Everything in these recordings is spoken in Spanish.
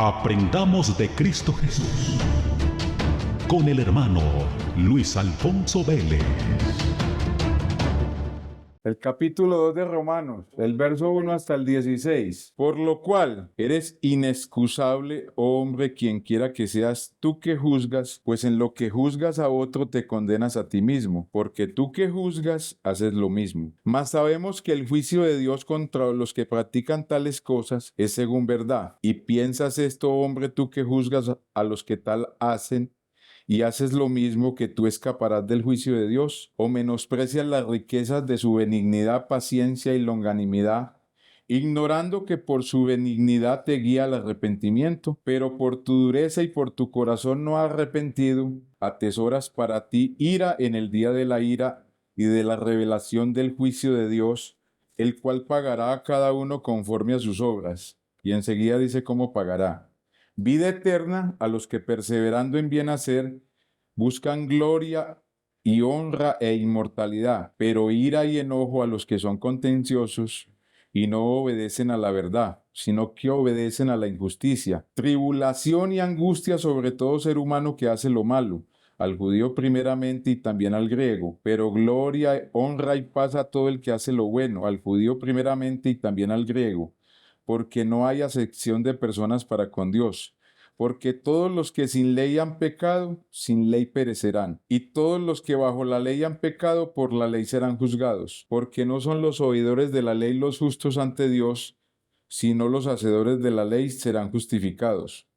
Aprendamos de Cristo Jesús con el hermano Luis Alfonso Vélez. El capítulo 2 de Romanos, el verso 1 hasta el 16. Por lo cual, eres inexcusable, oh hombre, quien quiera que seas tú que juzgas, pues en lo que juzgas a otro te condenas a ti mismo, porque tú que juzgas haces lo mismo. Mas sabemos que el juicio de Dios contra los que practican tales cosas es según verdad. Y piensas esto, hombre, tú que juzgas a los que tal hacen, y haces lo mismo, que tú escaparás del juicio de Dios, o menosprecias las riquezas de su benignidad, paciencia y longanimidad, ignorando que por su benignidad te guía al arrepentimiento, pero por tu dureza y por tu corazón no arrepentido, atesoras para ti ira en el día de la ira y de la revelación del juicio de Dios, el cual pagará a cada uno conforme a sus obras. Y enseguida dice cómo pagará. Vida eterna a los que perseverando en bien hacer buscan gloria y honra e inmortalidad, pero ira y enojo a los que son contenciosos y no obedecen a la verdad, sino que obedecen a la injusticia. Tribulación y angustia sobre todo ser humano que hace lo malo, al judío primeramente y también al griego, pero gloria, honra y paz a todo el que hace lo bueno, al judío primeramente y también al griego, porque no hay acepción de personas para con Dios. Porque todos los que sin ley han pecado, sin ley perecerán. Y todos los que bajo la ley han pecado, por la ley serán juzgados. Porque no son los oidores de la ley los justos ante Dios, sino los hacedores de la ley serán justificados.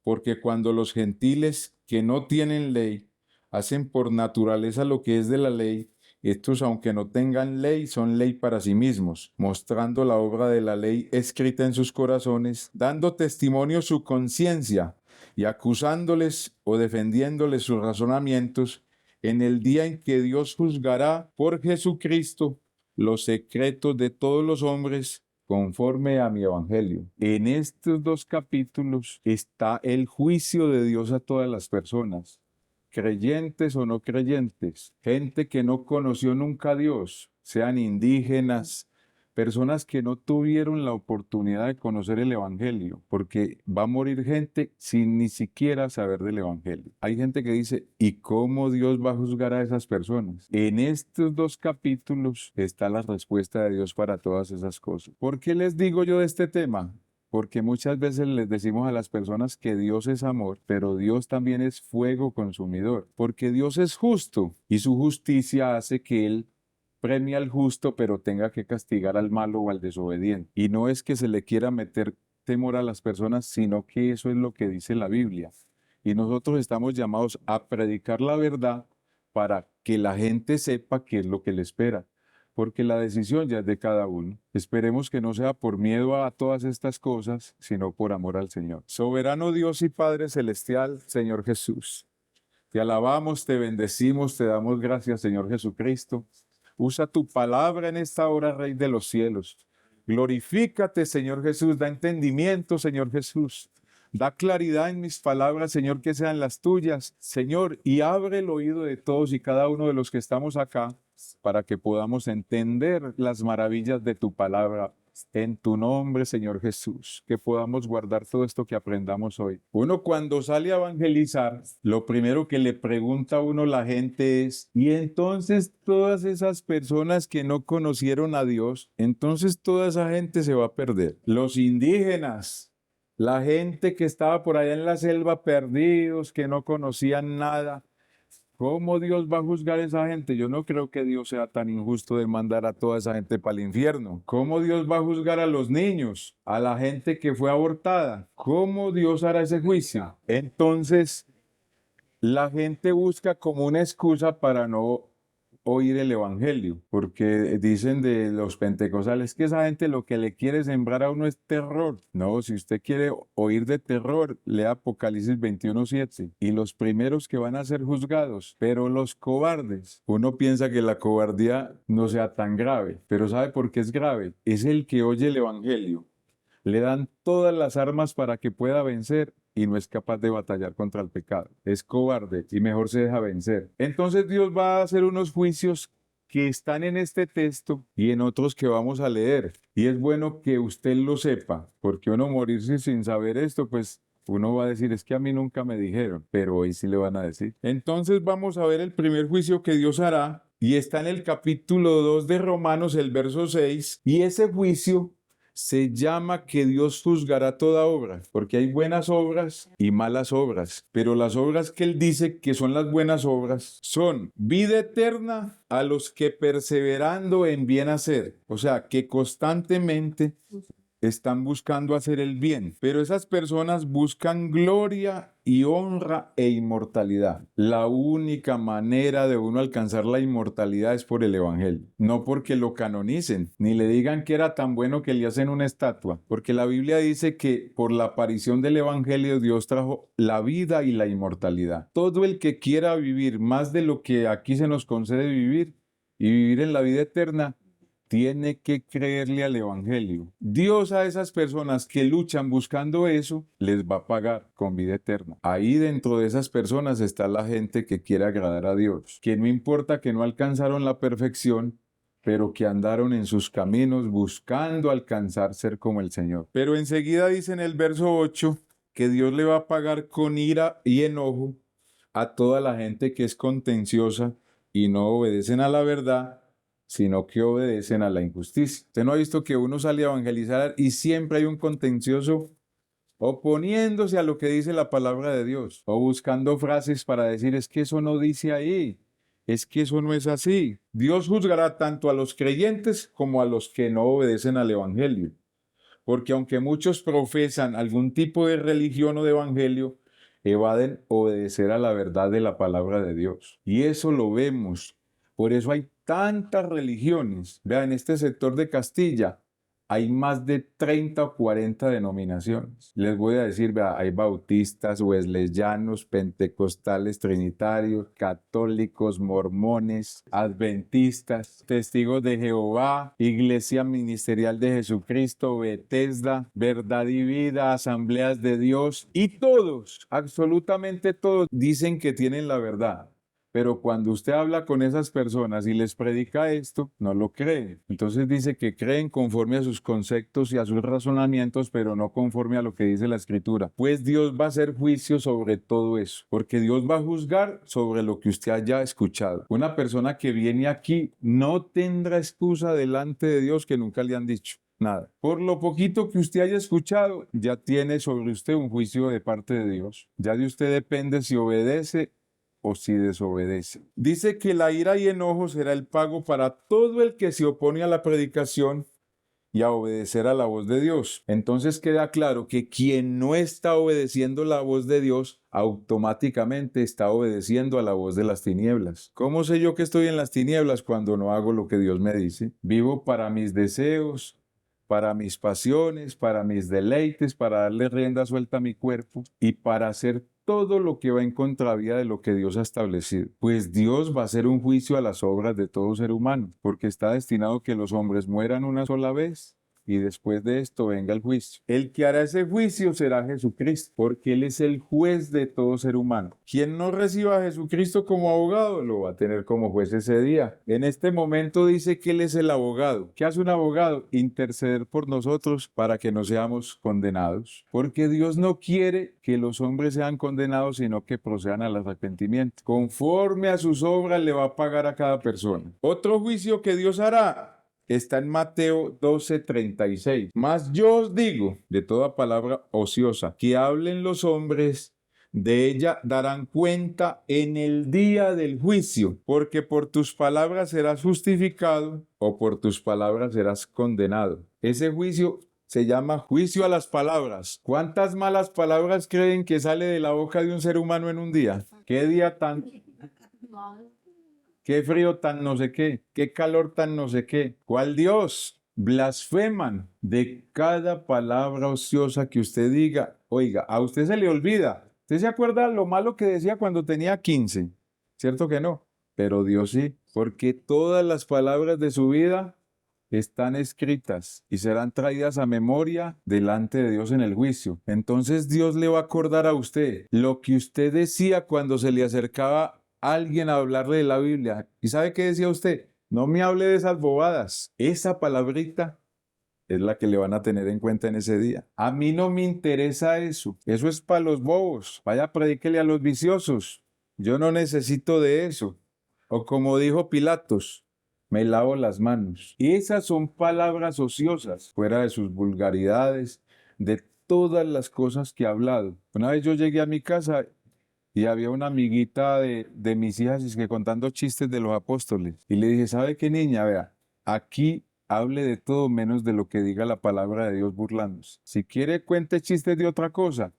Porque cuando los gentiles que no tienen ley hacen por naturaleza lo que es de la ley, estos, aunque no tengan ley, son ley para sí mismos, mostrando la obra de la ley escrita en sus corazones, dando testimonio su conciencia y acusándoles o defendiéndoles sus razonamientos en el día en que Dios juzgará por Jesucristo los secretos de todos los hombres conforme a mi evangelio. En estos dos capítulos está el juicio de Dios a todas las personas, creyentes o no creyentes, gente que no conoció nunca a Dios, sean indígenas, personas que no tuvieron la oportunidad de conocer el Evangelio, porque va a morir gente sin ni siquiera saber del Evangelio. Hay gente que dice, ¿y cómo Dios va a juzgar a esas personas? En estos dos capítulos está la respuesta de Dios para todas esas cosas. ¿Por qué les digo yo de este tema? Porque muchas veces les decimos a las personas que Dios es amor, pero Dios también es fuego consumidor, porque Dios es justo y su justicia hace que Él premie al justo, pero tenga que castigar al malo o al desobediente. Y no es que se le quiera meter temor a las personas, sino que eso es lo que dice la Biblia. Y nosotros estamos llamados a predicar la verdad para que la gente sepa qué es lo que le espera, porque la decisión ya es de cada uno. Esperemos que no sea por miedo a todas estas cosas, sino por amor al Señor. Soberano Dios y Padre Celestial, Señor Jesús, te alabamos, te bendecimos, te damos gracias, Señor Jesucristo. Usa tu palabra en esta hora, Rey de los cielos. Glorifícate, Señor Jesús, da entendimiento, Señor Jesús. Da claridad en mis palabras, Señor, que sean las tuyas, Señor, y abre el oído de todos y cada uno de los que estamos acá, para que podamos entender las maravillas de tu palabra. En tu nombre, Señor Jesús, que podamos guardar todo esto que aprendamos hoy. Uno cuando sale a evangelizar, lo primero que le pregunta a uno la gente es, y entonces todas esas personas que no conocieron a Dios, entonces toda esa gente se va a perder. Los indígenas, la gente que estaba por allá en la selva perdidos, que no conocían nada, ¿cómo Dios va a juzgar a esa gente? Yo no creo que Dios sea tan injusto de mandar a toda esa gente para el infierno. ¿Cómo Dios va a juzgar a los niños, a la gente que fue abortada? ¿Cómo Dios hará ese juicio? Entonces, la gente busca como una excusa para no oír el evangelio, porque dicen de los pentecostales que esa gente lo que le quiere sembrar a uno es terror. No, si usted quiere oír de terror, lea Apocalipsis 21:7, y los primeros que van a ser juzgados, pero los cobardes. Uno piensa que la cobardía no sea tan grave, pero ¿sabe por qué es grave? Es el que oye el evangelio. Le dan todas las armas para que pueda vencer y no es capaz de batallar contra el pecado. Es cobarde y mejor se deja vencer. Entonces Dios va a hacer unos juicios que están en este texto y en otros que vamos a leer. Y es bueno que usted lo sepa, porque uno morirse sin saber esto, pues Uno va a decir, es que a mí nunca me dijeron, pero hoy sí le van a decir. Entonces vamos a ver el primer juicio que Dios hará, y está en el capítulo 2 de Romanos, el verso 6, y ese juicio se llama que Dios juzgará toda obra, porque hay buenas obras y malas obras, pero las obras que Él dice que son las buenas obras son vida eterna a los que perseverando en bien hacer, o sea, que constantemente están buscando hacer el bien, pero esas personas buscan gloria y honra e inmortalidad. La única manera de uno alcanzar la inmortalidad es por el Evangelio, no porque lo canonicen, ni le digan que era tan bueno que le hacen una estatua, porque la Biblia dice que por la aparición del Evangelio Dios trajo la vida y la inmortalidad. Todo el que quiera vivir más de lo que aquí se nos concede vivir y vivir en la vida eterna, tiene que creerle al Evangelio. Dios a esas personas que luchan buscando eso, les va a pagar con vida eterna. Ahí dentro de esas personas está la gente que quiere agradar a Dios, que no importa que no alcanzaron la perfección, pero que andaron en sus caminos buscando alcanzar ser como el Señor. Pero enseguida dice en el verso 8 que Dios le va a pagar con ira y enojo a toda la gente que es contenciosa y no obedecen a la verdad, sino que obedecen a la injusticia. ¿Usted no ha visto que uno sale a evangelizar y siempre hay un contencioso oponiéndose a lo que dice la palabra de Dios, o buscando frases para decir, es que eso no dice ahí, es que eso no es así? Dios juzgará tanto a los creyentes como a los que no obedecen al evangelio, porque aunque muchos profesan algún tipo de religión o de evangelio, evaden obedecer a la verdad de la palabra de Dios. Y eso lo vemos. Por eso hay tantas religiones. Vean, en este sector de Castilla hay más de 30 o 40 denominaciones. Les voy a decir, vea, hay bautistas, wesleyanos, pentecostales, trinitarios, católicos, mormones, adventistas, testigos de Jehová, Iglesia Ministerial de Jesucristo, Bethesda, Verdad y Vida, Asambleas de Dios, y todos, absolutamente todos, dicen que tienen la verdad. Pero cuando usted habla con esas personas y les predica esto, no lo creen. Entonces dice que creen conforme a sus conceptos y a sus razonamientos, pero no conforme a lo que dice la Escritura. Pues Dios va a hacer juicio sobre todo eso, porque Dios va a juzgar sobre lo que usted haya escuchado. Una persona que viene aquí no tendrá excusa delante de Dios que nunca le han dicho nada. Por lo poquito que usted haya escuchado, ya tiene sobre usted un juicio de parte de Dios. Ya de usted depende si obedece o si desobedece. Dice que la ira y enojo será el pago para todo el que se opone a la predicación y a obedecer a la voz de Dios. Entonces queda claro que quien no está obedeciendo la voz de Dios, automáticamente está obedeciendo a la voz de las tinieblas. ¿Cómo sé yo que estoy en las tinieblas cuando no hago lo que Dios me dice? Vivo para mis deseos, para mis pasiones, para mis deleites, para darle rienda suelta a mi cuerpo y para hacer todo lo que va en contravía de lo que Dios ha establecido. Pues Dios va a hacer un juicio a las obras de todo ser humano, porque está destinado que los hombres mueran una sola vez y después de esto venga el juicio. El que hará ese juicio será Jesucristo, porque Él es el juez de todo ser humano. Quien no reciba a Jesucristo como abogado, lo va a tener como juez ese día. En este momento dice que Él es el abogado. ¿Qué hace un abogado? Interceder por nosotros para que no seamos condenados. Porque Dios no quiere que los hombres sean condenados, sino que procedan al arrepentimiento. Conforme a sus obras le va a pagar a cada persona. Otro juicio que Dios hará está en Mateo 12:36. Mas yo os digo, de toda palabra ociosa, que hablen los hombres, de ella darán cuenta en el día del juicio, porque por tus palabras serás justificado o por tus palabras serás condenado. Ese juicio se llama juicio a las palabras. ¿Cuántas malas palabras creen que sale de la boca de un ser humano en un día? ¿Qué día tan... qué frío tan no sé qué, qué calor tan no sé qué? ¿Cuál Dios? Blasfeman de cada palabra ociosa que usted diga. Oiga, a usted se le olvida. ¿Usted se acuerda lo malo que decía cuando tenía 15? ¿Cierto que no? Pero Dios sí, porque todas las palabras de su vida están escritas y serán traídas a memoria delante de Dios en el juicio. Entonces Dios le va a acordar a usted lo que usted decía cuando se le acercaba alguien a hablarle de la Biblia. ¿Y sabe qué decía usted? No me hable de esas bobadas. Esa palabrita es la que le van a tener en cuenta en ese día. A mí no me interesa eso. Eso es para los bobos. Vaya, predíquele a los viciosos. Yo no necesito de eso. O como dijo Pilatos, me lavo las manos. Y esas son palabras ociosas, fuera de sus vulgaridades, de todas las cosas que ha hablado. Una vez yo llegué a mi casa y había una amiguita de mis hijas y es que contando chistes de los apóstoles. Y le dije, ¿sabe qué, niña? Vea, aquí hable de todo menos de lo que diga la palabra de Dios burlándose. Si quiere, cuente chistes de otra cosa,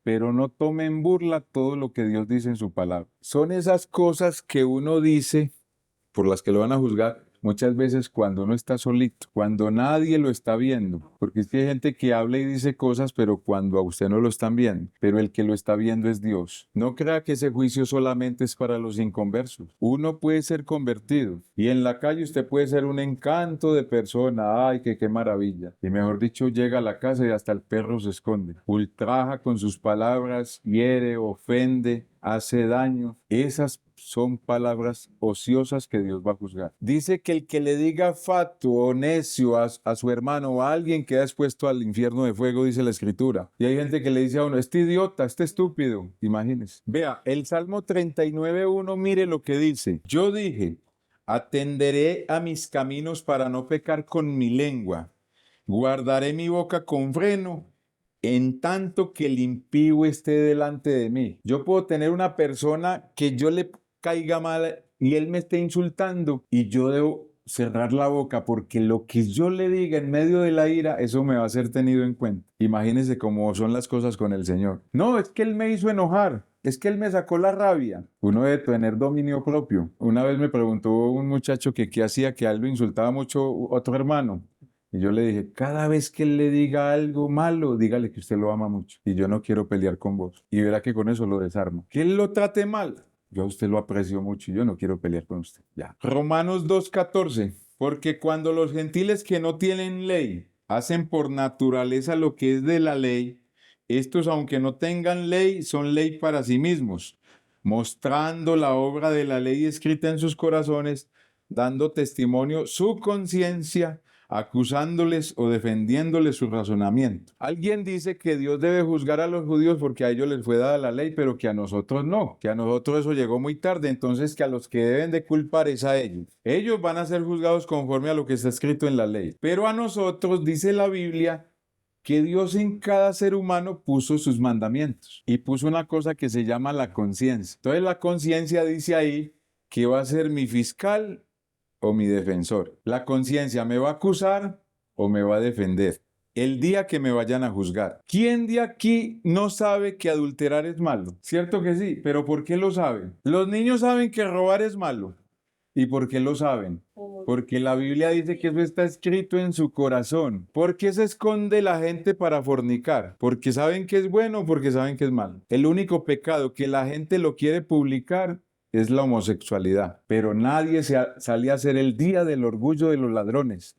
pero no tome en burla todo lo que Dios dice en su palabra. Son esas cosas que uno dice, por las que lo van a juzgar, muchas veces cuando uno está solito, cuando nadie lo está viendo, porque es que hay gente que habla y dice cosas, pero cuando a usted no lo están viendo, pero el que lo está viendo es Dios. No crea que ese juicio solamente es para los inconversos. Uno puede ser convertido y en la calle usted puede ser un encanto de persona, ay, que qué maravilla. Y mejor dicho, llega a la casa y hasta el perro se esconde. Ultraja con sus palabras, hiere, ofende, hace daño. Esas son palabras ociosas que Dios va a juzgar. Dice que el que le diga fatuo o necio a su hermano o a alguien queda expuesto al infierno de fuego, dice la Escritura. Y hay gente que le dice a uno, este idiota, este estúpido. Imagínese. Vea, el Salmo 39:1, mire lo que dice. Yo dije, atenderé a mis caminos para no pecar con mi lengua. Guardaré mi boca con freno en tanto que el impío esté delante de mí. Yo puedo tener una persona que yo le caiga mal y él me esté insultando y yo debo cerrar la boca porque lo que yo le diga en medio de la ira, eso me va a ser tenido en cuenta. Imagínense cómo son las cosas con el Señor. No, es que Él me hizo enojar. Es que Él me sacó la rabia. Uno debe tener dominio propio. Una vez me preguntó un muchacho que qué hacía, que a él lo insultaba mucho otro hermano. Y yo le dije, cada vez que él le diga algo malo, dígale que usted lo ama mucho y yo no quiero pelear con vos. Y verá que con eso lo desarmo. Que él lo trate mal, yo a usted lo aprecio mucho y yo no quiero pelear con usted. Ya. Romanos 2:14. Porque cuando los gentiles que no tienen ley hacen por naturaleza lo que es de la ley, estos, aunque no tengan ley, son ley para sí mismos, mostrando la obra de la ley escrita en sus corazones, dando testimonio su conciencia, acusándoles o defendiéndoles su razonamiento. Alguien dice que Dios debe juzgar a los judíos porque a ellos les fue dada la ley, pero que a nosotros no, que a nosotros eso llegó muy tarde, entonces que a los que deben de culpar es a ellos. Ellos van a ser juzgados conforme a lo que está escrito en la ley, pero a nosotros, dice la Biblia, que Dios en cada ser humano puso sus mandamientos y puso una cosa que se llama la conciencia. Entonces la conciencia dice ahí que va a ser mi fiscal o mi defensor. La conciencia me va a acusar o me va a defender el día que me vayan a juzgar. ¿Quién de aquí no sabe que adulterar es malo? Cierto que sí, pero ¿por qué lo saben? Los niños saben que robar es malo. ¿Y por qué lo saben? Porque la Biblia dice que eso está escrito en su corazón. ¿Por qué se esconde la gente para fornicar? ¿Porque saben que es bueno o porque saben que es malo? El único pecado que la gente lo quiere publicar es la homosexualidad. Pero nadie sale a hacer el día del orgullo de los ladrones,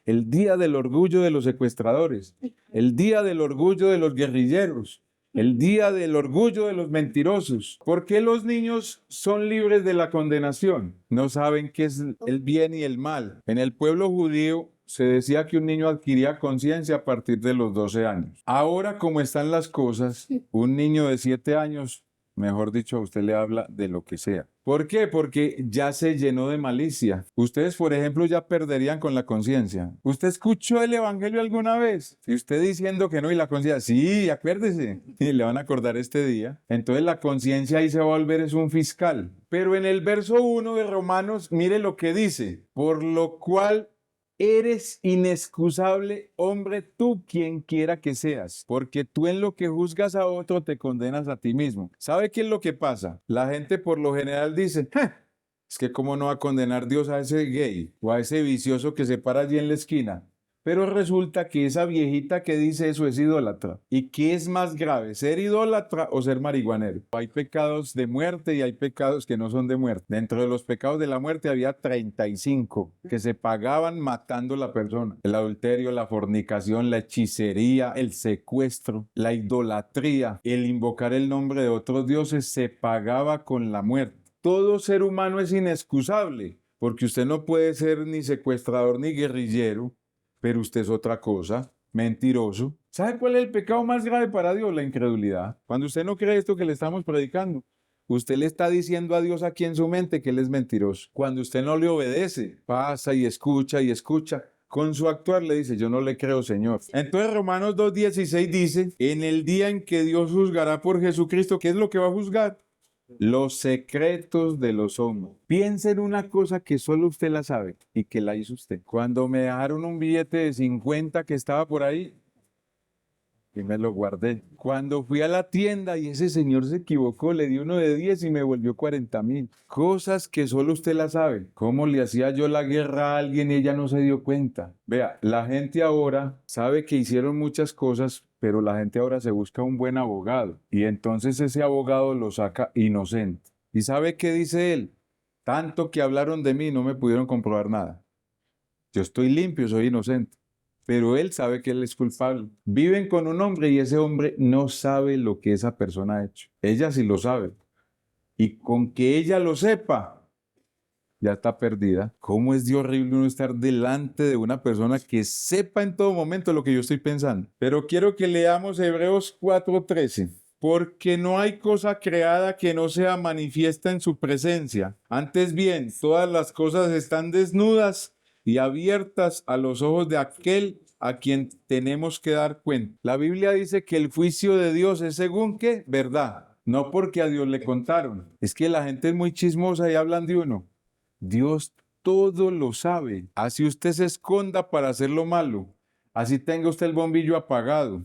el día del orgullo de los secuestradores, el día del orgullo de los guerrilleros, el día del orgullo de los mentirosos. ¿Por qué los niños son libres de la condenación? No saben qué es el bien y el mal. En el pueblo judío se decía que un niño adquiría conciencia a partir de los 12 años. Ahora, como están las cosas, un niño de 7 años, mejor dicho, a usted le habla de lo que sea. ¿Por qué? Porque ya se llenó de malicia. Ustedes, por ejemplo, ya perderían con la conciencia. ¿Usted escuchó el evangelio alguna vez? Y usted diciendo que no, y la conciencia, sí, acuérdese. Y le van a acordar este día. Entonces la conciencia ahí se va a volver es un fiscal. Pero en el verso 1 de Romanos, mire lo que dice. Por lo cual eres inexcusable, hombre, tú quien quiera que seas, porque tú en lo que juzgas a otro te condenas a ti mismo. ¿Sabe qué es lo que pasa? La gente por lo general dice, es que cómo no va a condenar Dios a ese gay o a ese vicioso que se para allí en la esquina. Pero resulta que esa viejita que dice eso es idólatra. ¿Y qué es más grave, ser idólatra o ser marihuanero? Hay pecados de muerte y hay pecados que no son de muerte. Dentro de los pecados de la muerte había 35 que se pagaban matando a la persona. El adulterio, la fornicación, la hechicería, el secuestro, la idolatría, el invocar el nombre de otros dioses se pagaba con la muerte. Todo ser humano es inexcusable porque usted no puede ser ni secuestrador ni guerrillero, pero usted es otra cosa, mentiroso. ¿Sabe cuál es el pecado más grave para Dios? La incredulidad. Cuando usted no cree esto que le estamos predicando, usted le está diciendo a Dios aquí en su mente que Él es mentiroso. Cuando usted no le obedece, pasa y escucha y escucha. Con su actuar le dice, yo no le creo, Señor. Entonces Romanos 2:16 dice, en el día en que Dios juzgará por Jesucristo, ¿qué es lo que va a juzgar? Los secretos de los hombres. Piensa en una cosa que solo usted la sabe y que la hizo usted. Cuando me dejaron un billete de 50 que estaba por ahí, y me lo guardé. Cuando fui a la tienda y ese señor se equivocó, le di uno de 10 y me volvió 40,000. Cosas que solo usted las sabe. ¿Cómo le hacía yo la guerra a alguien y ella no se dio cuenta? Vea, la gente ahora sabe que hicieron muchas cosas, pero la gente ahora se busca un buen abogado. Y entonces ese abogado lo saca inocente. ¿Y sabe qué dice él? Tanto que hablaron de mí, no me pudieron comprobar nada. Yo estoy limpio, soy inocente. Pero él sabe que él es culpable. Viven con un hombre y ese hombre no sabe lo que esa persona ha hecho. Ella sí lo sabe. Y con que ella lo sepa, ya está perdida. ¿Cómo es de horrible uno estar delante de una persona que sepa en todo momento lo que yo estoy pensando? Pero quiero que leamos Hebreos 4:13. Porque no hay cosa creada que no sea manifiesta en su presencia. Antes bien, todas las cosas están desnudas y abiertas a los ojos de aquel a quien tenemos que dar cuenta. La Biblia dice que el juicio de Dios es según qué, verdad, no porque a Dios le contaron. Es que la gente es muy chismosa y hablan de uno. Dios todo lo sabe. Así usted se esconda para hacer lo malo, así tenga usted el bombillo apagado.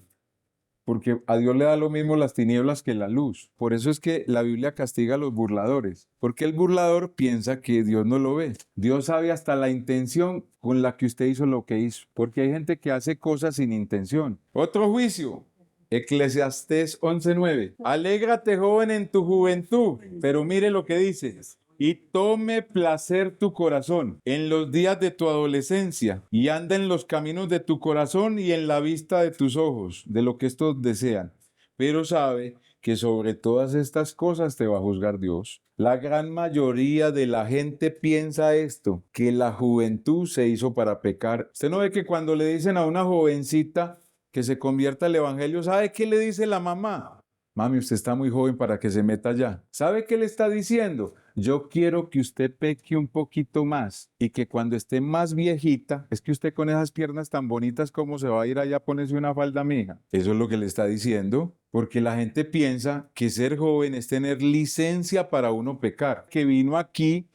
Porque a Dios le da lo mismo las tinieblas que la luz. Por eso es que la Biblia castiga a los burladores. Porque el burlador piensa que Dios no lo ve. Dios sabe hasta la intención con la que usted hizo lo que hizo. Porque hay gente que hace cosas sin intención. Otro juicio. Eclesiastés 11:9. Alégrate, joven, en tu juventud. Pero mire lo que dice. Y tome placer tu corazón en los días de tu adolescencia, y anda en los caminos de tu corazón y en la vista de tus ojos, de lo que estos desean. Pero sabe que sobre todas estas cosas te va a juzgar Dios. La gran mayoría de la gente piensa esto, que la juventud se hizo para pecar. Usted no ve que cuando le dicen a una jovencita que se convierta al evangelio, ¿sabe qué le dice la mamá? Mami, usted está muy joven para que se meta allá. ¿Sabe qué le está diciendo? Yo quiero que usted peque un poquito más y que cuando esté más viejita, es que usted con esas piernas tan bonitas, ¿cómo se va a ir allá a ponerse una falda, mija? Eso es lo que le está diciendo, porque la gente piensa que ser joven es tener licencia para uno pecar, que vino aquí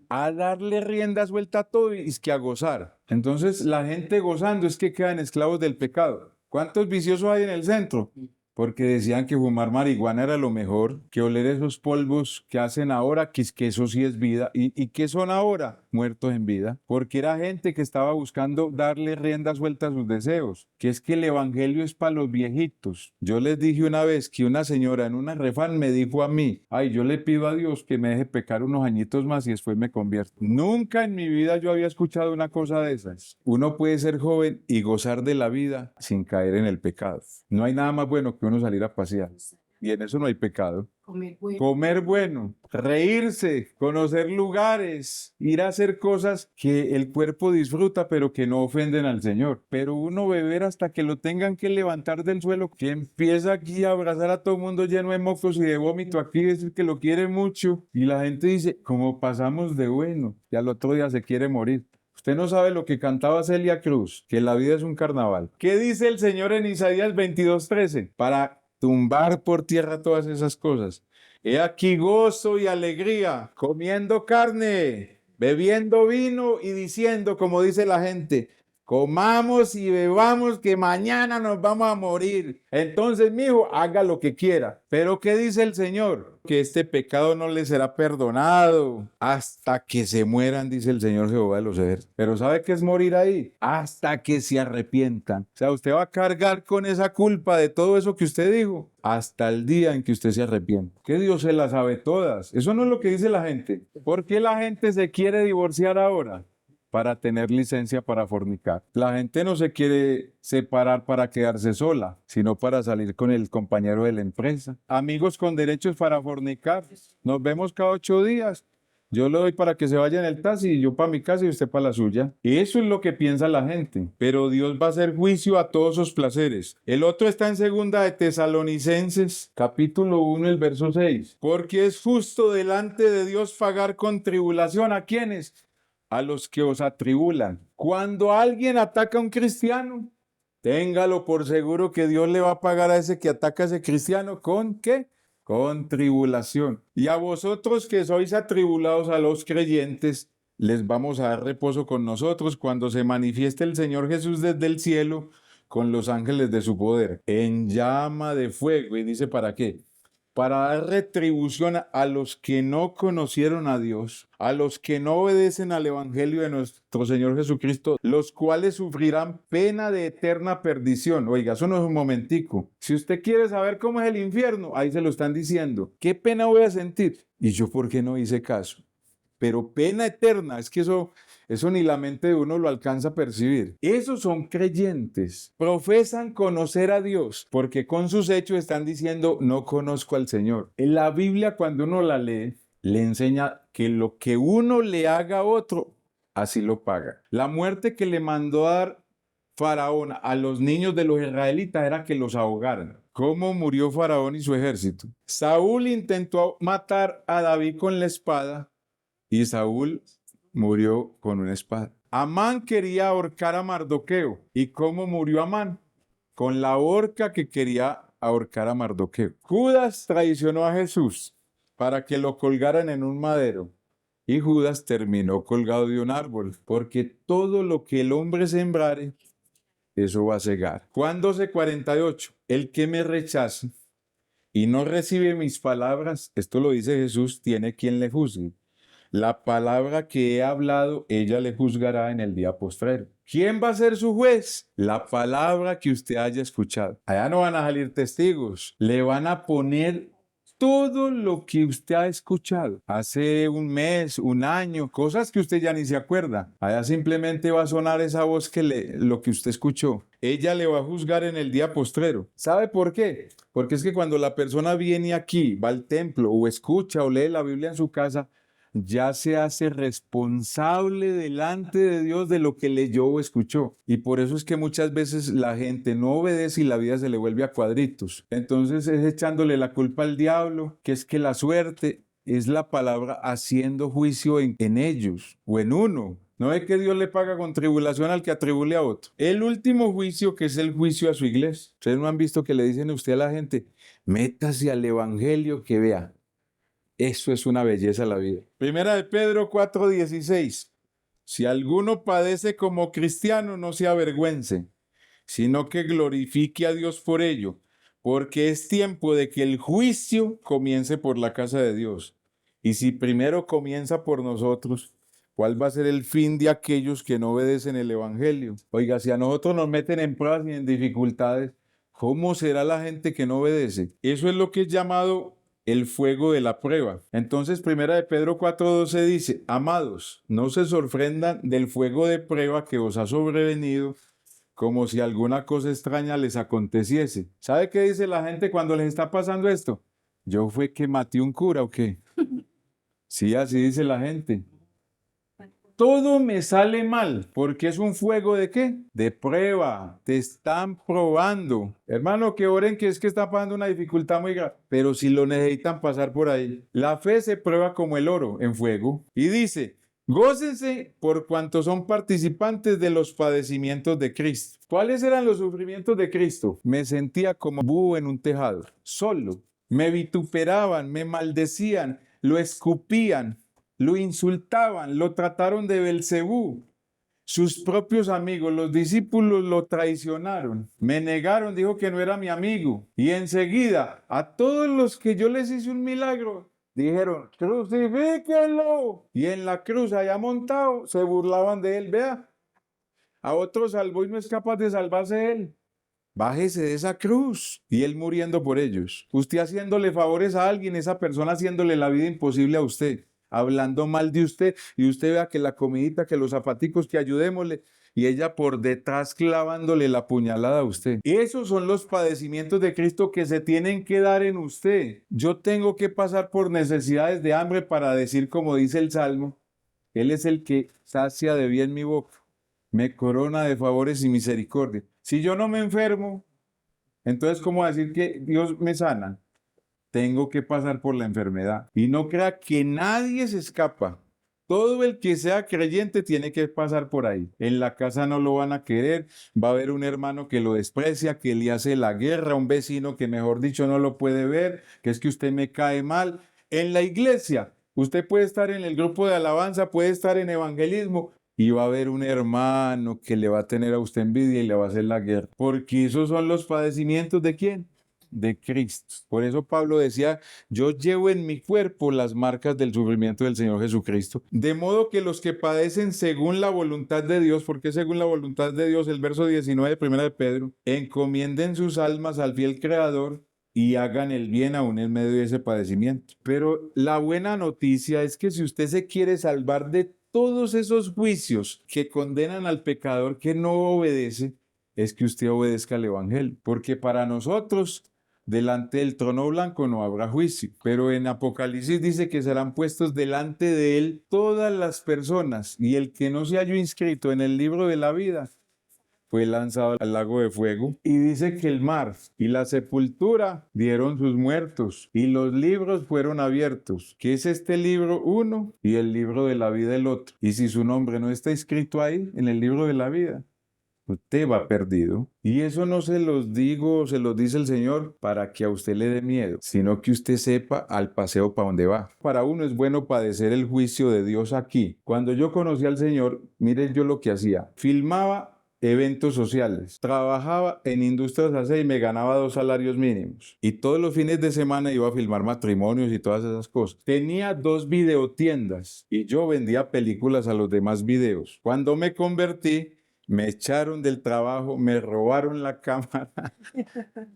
a darle rienda suelta a todo y es que a gozar. Entonces la gente gozando es que quedan esclavos del pecado. ¿Cuántos viciosos hay en el centro? Porque decían que fumar marihuana era lo mejor, que oler esos polvos que hacen ahora, que eso sí es vida. ¿Y qué son ahora? Muertos en vida. Porque era gente que estaba buscando darle rienda suelta a sus deseos, que es que el evangelio es para los viejitos. Yo les dije una vez que una señora en una refán me dijo a mí, ay, yo le pido a Dios que me deje pecar unos añitos más y después me convierto. Nunca en mi vida yo había escuchado una cosa de esas. Uno puede ser joven y gozar de la vida sin caer en el pecado. No hay nada más bueno que uno salir a pasear. Y en eso no hay pecado. Comer bueno, reírse, conocer lugares, ir a hacer cosas que el cuerpo disfruta pero que no ofenden al Señor. Pero uno beber hasta que lo tengan que levantar del suelo, que empieza aquí a abrazar a todo el mundo lleno de mocos y de vómito, aquí decir que lo quiere mucho. Y la gente dice, ¿cómo pasamos de bueno? Y al otro día se quiere morir. Usted no sabe lo que cantaba Celia Cruz, que la vida es un carnaval. ¿Qué dice el Señor en Isaías 22:13? Para tumbar por tierra todas esas cosas. He aquí gozo y alegría, comiendo carne, bebiendo vino y diciendo, como dice la gente, comamos y bebamos que mañana nos vamos a morir. Entonces, mijo, haga lo que quiera. Pero ¿qué dice el Señor? Que este pecado no le será perdonado hasta que se mueran, dice el Señor Jehová de los ejércitos. Pero ¿sabe qué es morir ahí? Hasta que se arrepientan. O sea, usted va a cargar con esa culpa de todo eso que usted dijo hasta el día en que usted se arrepienta. Que Dios se las sabe todas. Eso no es lo que dice la gente. ¿Por qué la gente se quiere divorciar ahora? Para tener licencia para fornicar. La gente no se quiere separar para quedarse sola, sino para salir con el compañero de la empresa. Amigos con derechos para fornicar. Nos vemos cada 8 días. Yo lo doy para que se vaya en el taxi y yo para mi casa y usted para la suya. Eso es lo que piensa la gente. Pero Dios va a hacer juicio a todos sus placeres. El otro está en segunda de Tesalonicenses, capítulo 1, el verso 6. Porque es justo delante de Dios pagar con tribulación. ¿A quiénes? A los que os atribulan. Cuando alguien ataca a un cristiano, téngalo por seguro que Dios le va a pagar a ese que ataca a ese cristiano. ¿Con qué? Con tribulación. Y a vosotros que sois atribulados, a los creyentes, les vamos a dar reposo con nosotros cuando se manifieste el Señor Jesús desde el cielo con los ángeles de su poder, en llama de fuego. Y dice, ¿para qué? Para dar retribución a los que no conocieron a Dios, a los que no obedecen al Evangelio de nuestro Señor Jesucristo, los cuales sufrirán pena de eterna perdición. Oiga, eso no es un momentico. Si usted quiere saber cómo es el infierno, ahí se lo están diciendo. ¿Qué pena voy a sentir? ¿Y yo por qué no hice caso? Pero pena eterna, es que eso ni la mente de uno lo alcanza a percibir. Esos son creyentes, profesan conocer a Dios, porque con sus hechos están diciendo, no conozco al Señor. En la Biblia, cuando uno la lee, le enseña que lo que uno le haga a otro, así lo paga. La muerte que le mandó a dar Faraón a los niños de los israelitas era que los ahogaran. ¿Cómo murió Faraón y su ejército? Saúl intentó matar a David con la espada, y Saúl murió con una espada. Amán quería ahorcar a Mardoqueo. ¿Y cómo murió Amán? Con la horca que quería ahorcar a Mardoqueo. Judas traicionó a Jesús para que lo colgaran en un madero. Y Judas terminó colgado de un árbol, porque todo lo que el hombre sembrare, eso va a segar. Juan 12:48. El que me rechaza y no recibe mis palabras, esto lo dice Jesús, tiene quien le juzgue. La palabra que he hablado, ella le juzgará en el día postrero. ¿Quién va a ser su juez? La palabra que usted haya escuchado. Allá no van a salir testigos. Le van a poner todo lo que usted ha escuchado. Hace un mes, un año, cosas que usted ya ni se acuerda. Allá simplemente va a sonar esa voz lo que usted escuchó. Ella le va a juzgar en el día postrero. ¿Sabe por qué? Porque es que cuando la persona viene aquí, va al templo o escucha o lee la Biblia en su casa, ya se hace responsable delante de Dios de lo que leyó o escuchó. Y por eso es que muchas veces la gente no obedece y la vida se le vuelve a cuadritos. Entonces es echándole la culpa al diablo, que es que la suerte es la palabra haciendo juicio en ellos o en uno. No es que Dios le paga con tribulación al que atribule a otro. El último juicio, que es el juicio a su iglesia. Ustedes no han visto que le dicen a usted a la gente, métase al evangelio que vea. Eso es una belleza la vida. Primera de Pedro 4:16. Si alguno padece como cristiano, no se avergüence, sino que glorifique a Dios por ello, porque es tiempo de que el juicio comience por la casa de Dios. Y si primero comienza por nosotros, ¿cuál va a ser el fin de aquellos que no obedecen el evangelio? Oiga, si a nosotros nos meten en pruebas y en dificultades, ¿cómo será la gente que no obedece? Eso es lo que es llamado el fuego de la prueba. Entonces, primera de Pedro 4:12 dice, amados, no se sorprendan del fuego de prueba que os ha sobrevenido, como si alguna cosa extraña les aconteciese. ¿Sabe qué dice la gente cuando les está pasando esto? ¿Yo fue que maté un cura o qué? Sí, así dice la gente. Todo me sale mal, porque es un fuego ¿de qué? De prueba. Te están probando. Hermano, que oren que es que está pasando una dificultad muy grave. Pero si lo necesitan pasar por ahí. La fe se prueba como el oro en fuego. Y dice, gócense por cuanto son participantes de los padecimientos de Cristo. ¿Cuáles eran los sufrimientos de Cristo? Me sentía como búho en un tejado, solo. Me vituperaban, me maldecían, lo escupían. Lo insultaban, lo trataron de Belcebú. Sus propios amigos, los discípulos, lo traicionaron. Me negaron, dijo que no era mi amigo. Y enseguida, a todos los que yo les hice un milagro, dijeron, crucifíquenlo. Y en la cruz, allá montado, se burlaban de él. Vea, a otro salvó y no es capaz de salvarse él. Bájese de esa cruz. Y él muriendo por ellos. Usted haciéndole favores a alguien, esa persona haciéndole la vida imposible a usted, hablando mal de usted, y usted vea que la comidita, que los zapaticos, que ayudémosle, y ella por detrás clavándole la puñalada a usted. Esos son los padecimientos de Cristo que se tienen que dar en usted. Yo tengo que pasar por necesidades de hambre para decir, como dice el Salmo, Él es el que sacia de bien mi boca, me corona de favores y misericordia. Si yo no me enfermo, entonces, ¿cómo decir que Dios me sana? Tengo que pasar por la enfermedad. Y no crea que nadie se escapa. Todo el que sea creyente tiene que pasar por ahí. En la casa no lo van a querer, va a haber un hermano que lo desprecia, que le hace la guerra, un vecino que mejor dicho no lo puede ver, que es que usted me cae mal. En la iglesia, usted puede estar en el grupo de alabanza, puede estar en evangelismo, y va a haber un hermano que le va a tener a usted envidia y le va a hacer la guerra. Porque esos son los padecimientos ¿de quién? De Cristo. Por eso Pablo decía, yo llevo en mi cuerpo las marcas del sufrimiento del Señor Jesucristo. De modo que los que padecen según la voluntad de Dios, porque según la voluntad de Dios, el verso 19 de 1 de Pedro, encomienden sus almas al fiel Creador y hagan el bien aún en medio de ese padecimiento. Pero la buena noticia es que si usted se quiere salvar de todos esos juicios que condenan al pecador que no obedece, es que usted obedezca al Evangelio. Porque para nosotros, delante del trono blanco no habrá juicio. Pero en Apocalipsis dice que serán puestos delante de él todas las personas, y el que no se halló inscrito en el libro de la vida fue lanzado al lago de fuego. Y dice que el mar y la sepultura dieron sus muertos y los libros fueron abiertos. ¿Qué es este libro? Uno, y el libro de la vida el otro. Y si su nombre no está escrito ahí en el libro de la vida, usted va perdido. Y eso no se los digo, se los dice el Señor para que a usted le dé miedo, sino que usted sepa al paseo para dónde va. Para uno es bueno padecer el juicio de Dios aquí. Cuando yo conocí al Señor, miren yo lo que hacía. Filmaba eventos sociales, trabajaba en industrias así y me ganaba 2 salarios mínimos. Y todos los fines de semana iba a filmar matrimonios y todas esas cosas. Tenía 2 videotiendas y yo vendía películas a los demás videos. Cuando me convertí, me echaron del trabajo, me robaron la cámara,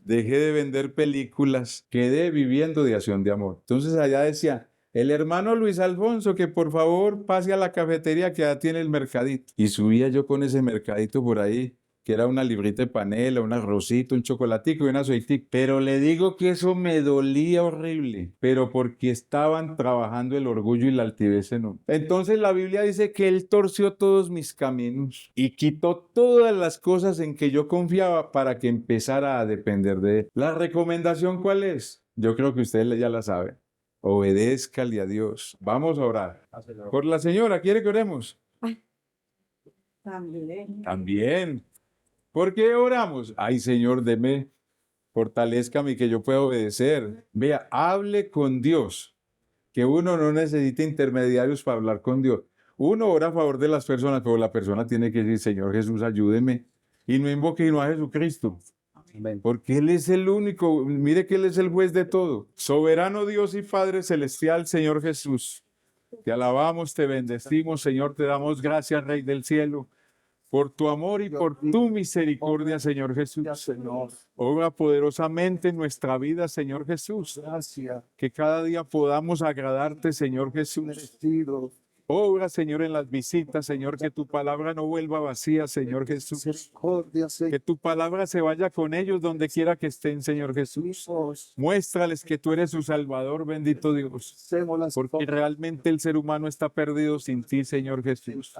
dejé de vender películas, quedé viviendo de acción de amor. Entonces allá decía, el hermano Luis Alfonso, que por favor pase a la cafetería que ya tiene el mercadito. Y subía yo con ese mercadito por ahí, que era una librita de panela, un arrocito, un chocolatico y un aceitico. Pero le digo que eso me dolía horrible, pero porque estaban trabajando el orgullo y la altivez en uno. Entonces la Biblia dice que Él torció todos mis caminos y quitó todas las cosas en que yo confiaba para que empezara a depender de Él. ¿La recomendación cuál es? Yo creo que ustedes ya la saben. Obedézcale a Dios. Vamos a orar. Por la señora, ¿quiere que oremos? También. También. ¿Por qué oramos? Ay, Señor, deme, fortalézcame que yo pueda obedecer. Vea, hable con Dios, que uno no necesita intermediarios para hablar con Dios. Uno ora a favor de las personas, pero la persona tiene que decir, Señor Jesús, ayúdeme. Y no invoque no a Jesucristo. Porque Él es el único, mire que Él es el juez de todo. Soberano Dios y Padre Celestial, Señor Jesús. Te alabamos, te bendecimos, Señor, te damos gracias, Rey del Cielo, por tu amor y por tu misericordia, Señor Jesús. Obra poderosamente en nuestra vida, Señor Jesús. Que cada día podamos agradarte, Señor Jesús. Obra, Señor, en las visitas, Señor, que tu palabra no vuelva vacía, Señor Jesús. Que tu palabra se vaya con ellos donde quiera que estén, Señor Jesús. Muéstrales que tú eres su Salvador, bendito Dios. Porque realmente el ser humano está perdido sin ti, Señor Jesús.